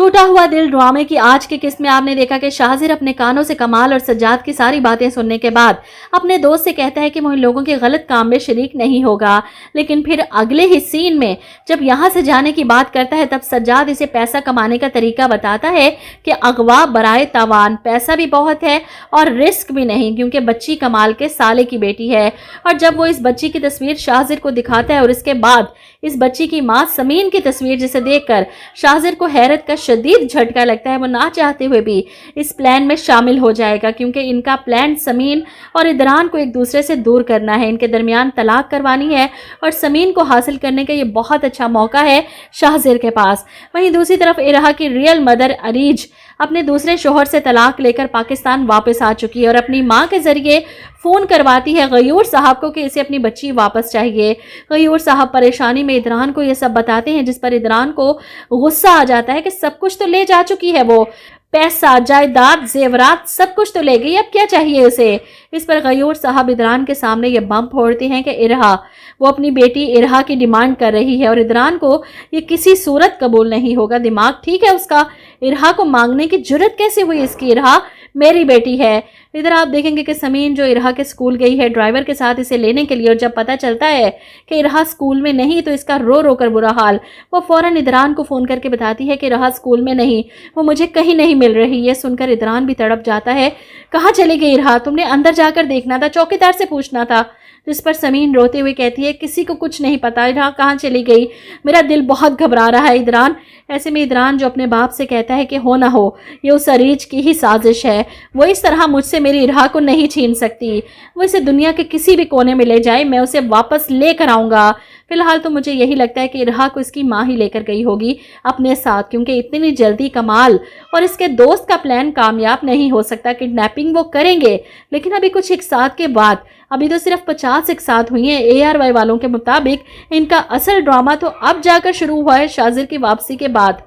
टूटा हुआ दिल ड्रामे की आज की किस्त में आपने देखा कि शाहज़ेर अपने कानों से कमाल और सज्जाद की सारी बातें सुनने के बाद अपने दोस्त से कहता है कि वो इन लोगों के गलत काम में शरीक नहीं होगा। लेकिन फिर अगले ही सीन में जब यहाँ से जाने की बात करता है तब सज्जाद इसे पैसा कमाने का तरीका बताता है कि अगवा बराए तावान, पैसा भी बहुत है और रिस्क भी नहीं, क्योंकि बच्ची कमाल के साले की बेटी है। और जब वो इस बच्ची की तस्वीर शाहज़ेर को दिखाता है और इसके बाद इस बच्ची की माँ समीन की तस्वीर जिसे देखकर शाहज़ेर को हैरत का शदीद झटका लगता है। वो ना चाहते हुए भी इस प्लान में शामिल हो जाएगा, क्योंकि इनका प्लान समीन और इदरान को एक दूसरे से दूर करना है, इनके दरमियान तलाक करवानी है और समीन को हासिल करने का ये बहुत अच्छा मौका है शाहज़ेर के पास। वहीं दूसरी तरफ इरहा की रियल मदर अरीज अपने दूसरे शोहर से तलाक लेकर पाकिस्तान वापस आ चुकी है और अपनी मां के जरिए फ़ोन करवाती है गयूर साहब को कि इसे अपनी बच्ची वापस चाहिए। गयूर साहब परेशानी में इदरान को ये सब बताते हैं, जिस पर इदरान को गुस्सा आ जाता है कि सब कुछ तो ले जा चुकी है, वो पैसा जायदाद जेवरात सब कुछ तो ले गई, अब क्या चाहिए उसे। इस पर गयूर साहब इदरान के सामने ये बम फोड़ते हैं कि इरहा, वो अपनी बेटी इरहा की डिमांड कर रही है और इदरान को ये किसी सूरत कबूल नहीं होगा। दिमाग ठीक है उसका, इरहा को मांगने की जुर्रत कैसे हुई इसकी, इरहा मेरी बेटी है। इधर आप देखेंगे कि समीन जो इरहा के स्कूल गई है ड्राइवर के साथ इसे लेने के लिए, और जब पता चलता है कि इरहा स्कूल में नहीं तो इसका रो रो कर बुरा हाल, वो फौरन इदरान को फ़ोन करके बताती है कि इरहा स्कूल में नहीं, वो मुझे कहीं नहीं मिल रही। ये सुनकर इदरान भी तड़प जाता है। कहाँ चली गई इरहा, तुमने अंदर जाकर देखना था, चौकीदार से पूछना था। जिस पर समीन रोते हुए कहती है किसी को कुछ नहीं पता इरहा कहाँ चली गई, मेरा दिल बहुत घबरा रहा है इदरान। ऐसे में इदरान जो अपने बाप से कहता है कि हो ना हो ये उस अरीज की ही साजिश है, वो इस तरह मुझसे मेरी इरहा को नहीं छीन सकती, वो इसे दुनिया के किसी भी कोने में ले जाए मैं उसे वापस लेकर आऊँगा। फिलहाल तो मुझे यही लगता है कि इरहा को इसकी माँ ही लेकर गई होगी अपने साथ, क्योंकि इतनी जल्दी कमाल और इसके दोस्त का प्लान कामयाब नहीं हो सकता। किडनैपिंग वो करेंगे लेकिन अभी कुछ एक साथ के बाद, अभी तो सिर्फ 50 एक साथ हुई हैं। ARY वालों के मुताबिक इनका असल ड्रामा तो अब जाकर शुरू हुआ है शाहज़ेर की वापसी के बाद।